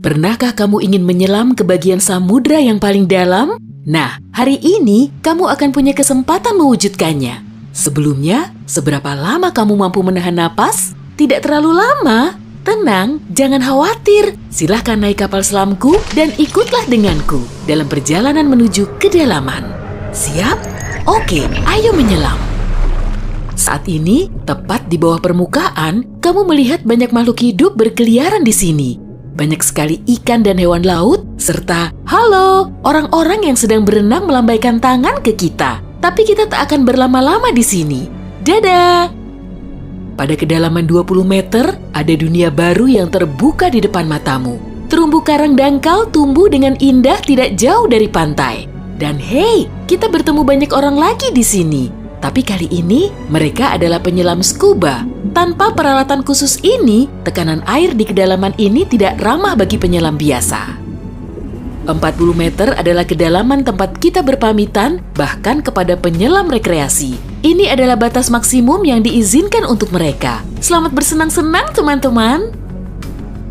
Pernahkah kamu ingin menyelam ke bagian samudra yang paling dalam? Nah, hari ini kamu akan punya kesempatan mewujudkannya. Sebelumnya, seberapa lama kamu mampu menahan napas? Tidak terlalu lama. Tenang, jangan khawatir. Silahkan naik kapal selamku dan ikutlah denganku dalam perjalanan menuju kedalaman. Siap? Oke, ayo menyelam. Saat ini, tepat di bawah permukaan, kamu melihat banyak makhluk hidup berkeliaran di sini. Banyak sekali ikan dan hewan laut, serta halo, orang-orang yang sedang berenang melambaikan tangan ke kita. Tapi kita tak akan berlama-lama di sini. Dadah! Pada kedalaman 20 meter, ada dunia baru yang terbuka di depan matamu. Terumbu karang dangkal tumbuh dengan indah tidak jauh dari pantai. Dan hey, kita bertemu banyak orang lagi di sini. Tapi kali ini, mereka adalah penyelam scuba. Tanpa peralatan khusus ini, tekanan air di kedalaman ini tidak ramah bagi penyelam biasa. 40 meter adalah kedalaman tempat kita berpamitan, bahkan kepada penyelam rekreasi. Ini adalah batas maksimum yang diizinkan untuk mereka. Selamat bersenang-senang, teman-teman.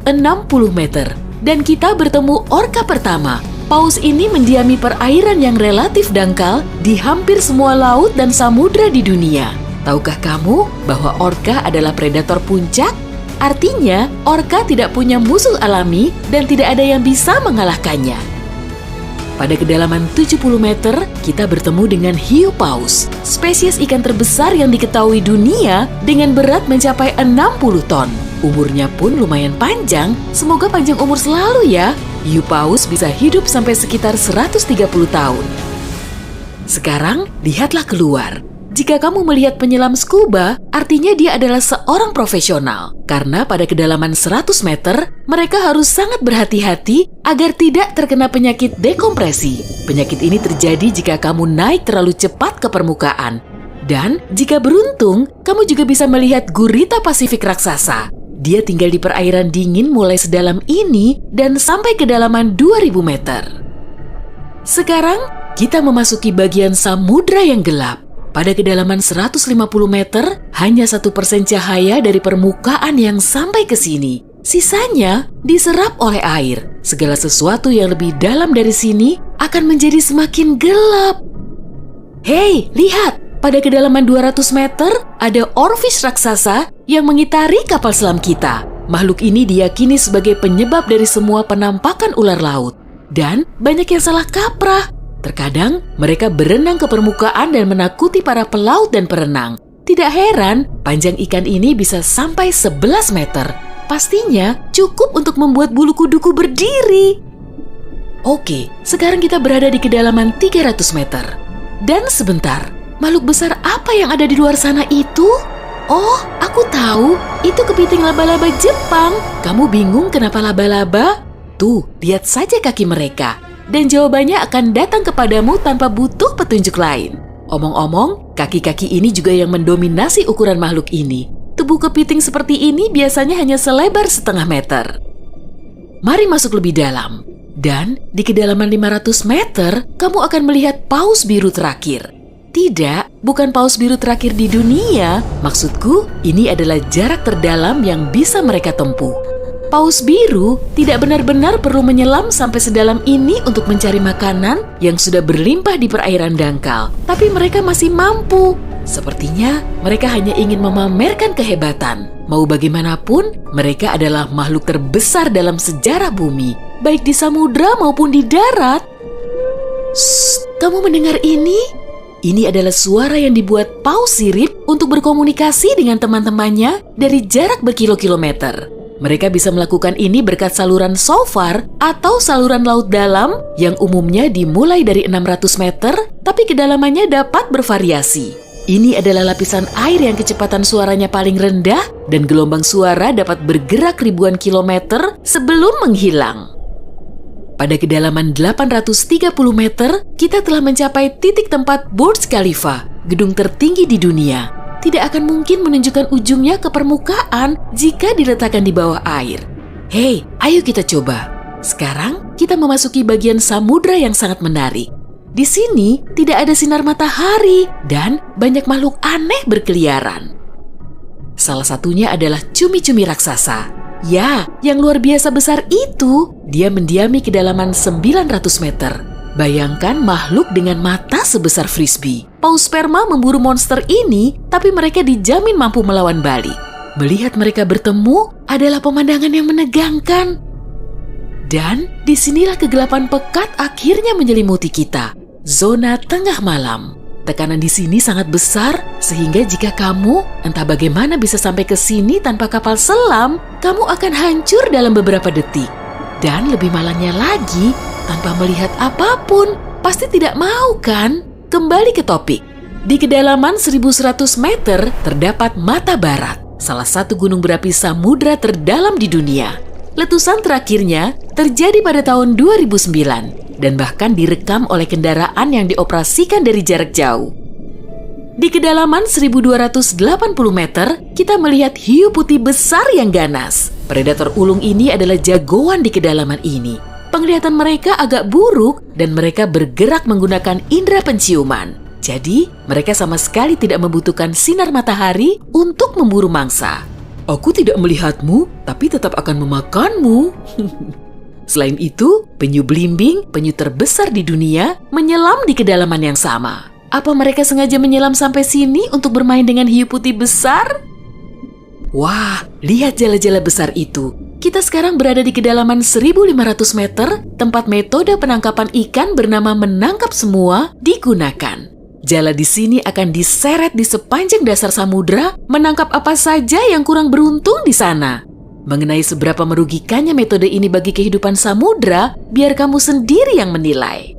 60 meter, dan kita bertemu orka pertama. Paus ini mendiami perairan yang relatif dangkal di hampir semua laut dan samudra di dunia. Tahukah kamu bahwa orka adalah predator puncak? Artinya, orka tidak punya musuh alami dan tidak ada yang bisa mengalahkannya. Pada kedalaman 70 meter, kita bertemu dengan hiu paus, spesies ikan terbesar yang diketahui dunia dengan berat mencapai 60 ton. Umurnya pun lumayan panjang, semoga panjang umur selalu ya. Hiu paus bisa hidup sampai sekitar 130 tahun. Sekarang, lihatlah keluar. Jika kamu melihat penyelam scuba, artinya dia adalah seorang profesional. Karena pada kedalaman 100 meter, mereka harus sangat berhati-hati agar tidak terkena penyakit dekompresi. Penyakit ini terjadi jika kamu naik terlalu cepat ke permukaan. Dan jika beruntung, kamu juga bisa melihat gurita Pasifik raksasa. Dia tinggal di perairan dingin mulai sedalam ini dan sampai kedalaman 2000 meter. Sekarang, kita memasuki bagian samudra yang gelap. Pada kedalaman 150 meter, hanya 1% cahaya dari permukaan yang sampai ke sini. Sisanya diserap oleh air. Segala sesuatu yang lebih dalam dari sini akan menjadi semakin gelap. Hei, lihat! Pada kedalaman 200 meter, ada oarfish raksasa yang mengitari kapal selam kita. Makhluk ini diyakini sebagai penyebab dari semua penampakan ular laut. Dan banyak yang salah kaprah. Terkadang, mereka berenang ke permukaan dan menakuti para pelaut dan perenang. Tidak heran, panjang ikan ini bisa sampai 11 meter. Pastinya cukup untuk membuat bulu kuduku berdiri. Oke, sekarang kita berada di kedalaman 300 meter. Dan sebentar, makhluk besar apa yang ada di luar sana itu? Oh, aku tahu. Itu kepiting laba-laba Jepang. Kamu bingung kenapa laba-laba? Tuh, lihat saja kaki mereka. Dan jawabannya akan datang kepadamu tanpa butuh petunjuk lain. Omong-omong, kaki-kaki ini juga yang mendominasi ukuran makhluk ini. Tubuh kepiting seperti ini biasanya hanya selebar setengah meter. Mari masuk lebih dalam. Dan di kedalaman 500 meter, kamu akan melihat paus biru terakhir. Tidak, bukan paus biru terakhir di dunia. Maksudku, ini adalah jarak terdalam yang bisa mereka tempuh. Paus biru tidak benar-benar perlu menyelam sampai sedalam ini untuk mencari makanan yang sudah berlimpah di perairan dangkal. Tapi mereka masih mampu. Sepertinya mereka hanya ingin memamerkan kehebatan. Mau bagaimanapun, mereka adalah makhluk terbesar dalam sejarah bumi, baik di samudra maupun di darat. Shh, kamu mendengar ini? Ini adalah suara yang dibuat paus sirip untuk berkomunikasi dengan teman-temannya dari jarak berkilo-kilometer. Mereka bisa melakukan ini berkat saluran SOFAR atau saluran laut dalam yang umumnya dimulai dari 600 meter, tapi kedalamannya dapat bervariasi. Ini adalah lapisan air yang kecepatan suaranya paling rendah dan gelombang suara dapat bergerak ribuan kilometer sebelum menghilang. Pada kedalaman 830 meter, kita telah mencapai titik tempat Burj Khalifa, gedung tertinggi di dunia. Tidak akan mungkin menunjukkan ujungnya ke permukaan jika diletakkan di bawah air. Hei, ayo kita coba. Sekarang kita memasuki bagian samudra yang sangat menarik. Di sini tidak ada sinar matahari dan banyak makhluk aneh berkeliaran. Salah satunya adalah cumi-cumi raksasa. Ya, yang luar biasa besar itu. Dia mendiami kedalaman 900 meter. Bayangkan makhluk dengan mata sebesar frisbee. Paus sperma memburu monster ini, tapi mereka dijamin mampu melawan balik. Melihat mereka bertemu adalah pemandangan yang menegangkan. Dan disinilah kegelapan pekat akhirnya menyelimuti kita. Zona tengah malam. Tekanan di sini sangat besar, sehingga jika kamu entah bagaimana bisa sampai ke sini tanpa kapal selam, kamu akan hancur dalam beberapa detik. Dan lebih malangnya lagi, tanpa melihat apapun, pasti tidak mau kan? Kembali ke topik. Di kedalaman 1100 meter terdapat Mata Barat, salah satu gunung berapi samudra terdalam di dunia. Letusan terakhirnya terjadi pada tahun 2009 dan bahkan direkam oleh kendaraan yang dioperasikan dari jarak jauh. Di kedalaman 1280 meter, kita melihat hiu putih besar yang ganas. Predator ulung ini adalah jagoan di kedalaman ini. Penglihatan mereka agak buruk dan mereka bergerak menggunakan indera penciuman. Jadi, mereka sama sekali tidak membutuhkan sinar matahari untuk memburu mangsa. Aku tidak melihatmu, tapi tetap akan memakanmu. Selain itu, penyu belimbing, penyu terbesar di dunia, menyelam di kedalaman yang sama. Apa mereka sengaja menyelam sampai sini untuk bermain dengan hiu putih besar? Wah, lihat jala-jala besar itu. Kita sekarang berada di kedalaman 1500 meter, tempat metode penangkapan ikan bernama menangkap semua digunakan. Jala di sini akan diseret di sepanjang dasar samudra, menangkap apa saja yang kurang beruntung di sana. Mengenai seberapa merugikannya metode ini bagi kehidupan samudra, biar kamu sendiri yang menilai.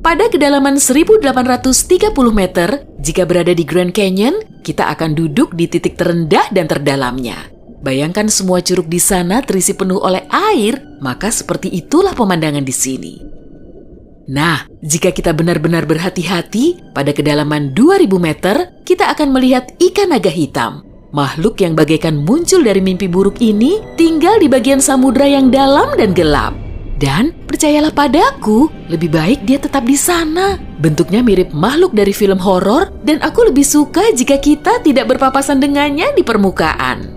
Pada kedalaman 1830 meter, jika berada di Grand Canyon, kita akan duduk di titik terendah dan terdalamnya. Bayangkan semua curug di sana terisi penuh oleh air, maka seperti itulah pemandangan di sini. Nah, jika kita benar-benar berhati-hati, pada kedalaman 2000 meter, kita akan melihat ikan naga hitam. Makhluk yang bagaikan muncul dari mimpi buruk ini tinggal di bagian samudra yang dalam dan gelap. Dan percayalah padaku, lebih baik dia tetap di sana. Bentuknya mirip makhluk dari film horor dan aku lebih suka jika kita tidak berpapasan dengannya di permukaan.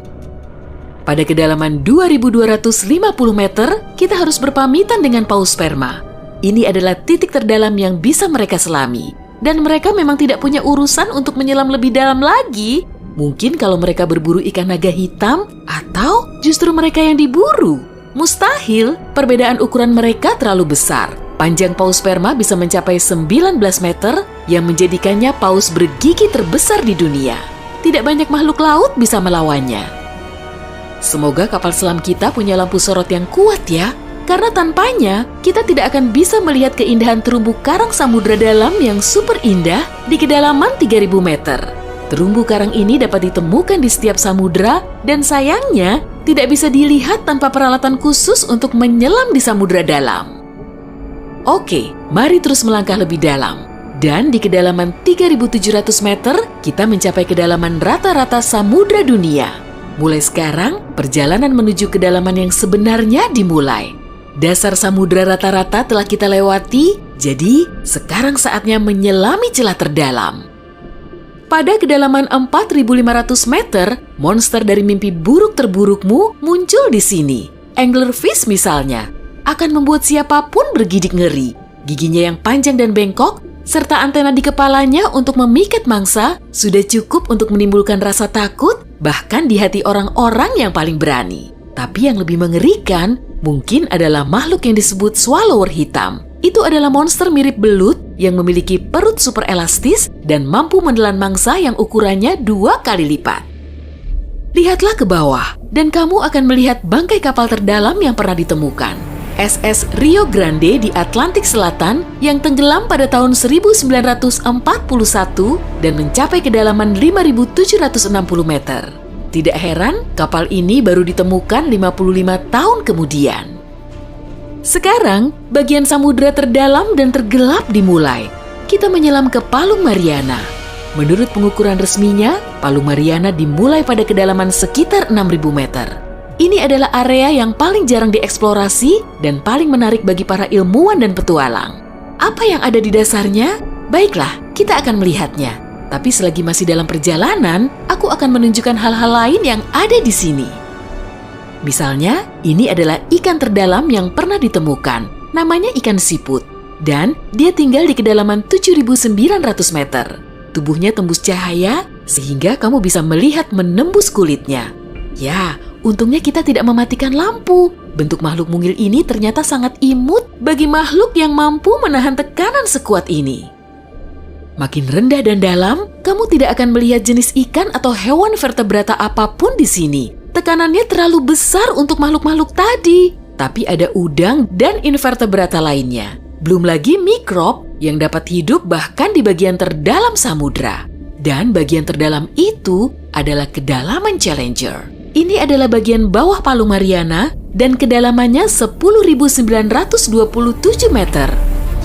Pada kedalaman 2250 meter, kita harus berpamitan dengan paus sperma. Ini adalah titik terdalam yang bisa mereka selami. Dan mereka memang tidak punya urusan untuk menyelam lebih dalam lagi. Mungkin kalau mereka berburu ikan naga hitam, atau justru mereka yang diburu. Mustahil, perbedaan ukuran mereka terlalu besar. Panjang paus sperma bisa mencapai 19 meter yang menjadikannya paus bergigi terbesar di dunia. Tidak banyak makhluk laut bisa melawannya. Semoga kapal selam kita punya lampu sorot yang kuat ya, karena tanpanya kita tidak akan bisa melihat keindahan terumbu karang samudra dalam yang super indah di kedalaman 3000 meter. Terumbu karang ini dapat ditemukan di setiap samudra dan sayangnya tidak bisa dilihat tanpa peralatan khusus untuk menyelam di samudra dalam. Oke, mari terus melangkah lebih dalam. Dan di kedalaman 3700 meter, kita mencapai kedalaman rata-rata samudra dunia. Mulai sekarang, perjalanan menuju kedalaman yang sebenarnya dimulai. Dasar samudra rata-rata telah kita lewati, jadi sekarang saatnya menyelami celah terdalam. Pada kedalaman 4500 meter, monster dari mimpi buruk terburukmu muncul di sini. Anglerfish misalnya, akan membuat siapapun bergidik ngeri. Giginya yang panjang dan bengkok, serta antena di kepalanya untuk memikat mangsa, sudah cukup untuk menimbulkan rasa takut, bahkan di hati orang-orang yang paling berani. Tapi yang lebih mengerikan, mungkin adalah makhluk yang disebut swallower hitam. Itu adalah monster mirip belut yang memiliki perut super elastis dan mampu menelan mangsa yang ukurannya 2 kali lipat. Lihatlah ke bawah, dan kamu akan melihat bangkai kapal terdalam yang pernah ditemukan. SS Rio Grande di Atlantik Selatan yang tenggelam pada tahun 1941 dan mencapai kedalaman 5.760 meter. Tidak heran, kapal ini baru ditemukan 55 tahun kemudian. Sekarang, bagian samudra terdalam dan tergelap dimulai. Kita menyelam ke Palung Mariana. Menurut pengukuran resminya, Palung Mariana dimulai pada kedalaman sekitar 6.000 meter. Ini adalah area yang paling jarang dieksplorasi dan paling menarik bagi para ilmuwan dan petualang. Apa yang ada di dasarnya? Baiklah, kita akan melihatnya. Tapi selagi masih dalam perjalanan, aku akan menunjukkan hal-hal lain yang ada di sini. Misalnya, ini adalah ikan terdalam yang pernah ditemukan. Namanya ikan siput. Dan dia tinggal di kedalaman 7.900 meter. Tubuhnya tembus cahaya sehingga kamu bisa melihat menembus kulitnya. Ya, untungnya kita tidak mematikan lampu. Bentuk makhluk mungil ini ternyata sangat imut bagi makhluk yang mampu menahan tekanan sekuat ini. Makin rendah dan dalam, kamu tidak akan melihat jenis ikan atau hewan vertebrata apapun di sini. Tekanannya terlalu besar untuk makhluk-makhluk tadi. Tapi ada udang dan invertebrata lainnya. Belum lagi mikrob yang dapat hidup bahkan di bagian terdalam samudra. Dan bagian terdalam itu adalah kedalaman Challenger. Ini adalah bagian bawah Palu Mariana dan kedalamannya 10.927 meter.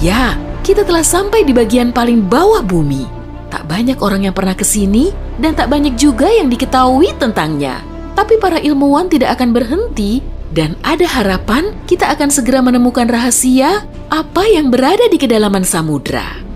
Ya, kita telah sampai di bagian paling bawah bumi. Tak banyak orang yang pernah ke sini dan tak banyak juga yang diketahui tentangnya. Tapi para ilmuwan tidak akan berhenti dan ada harapan kita akan segera menemukan rahasia apa yang berada di kedalaman samudra.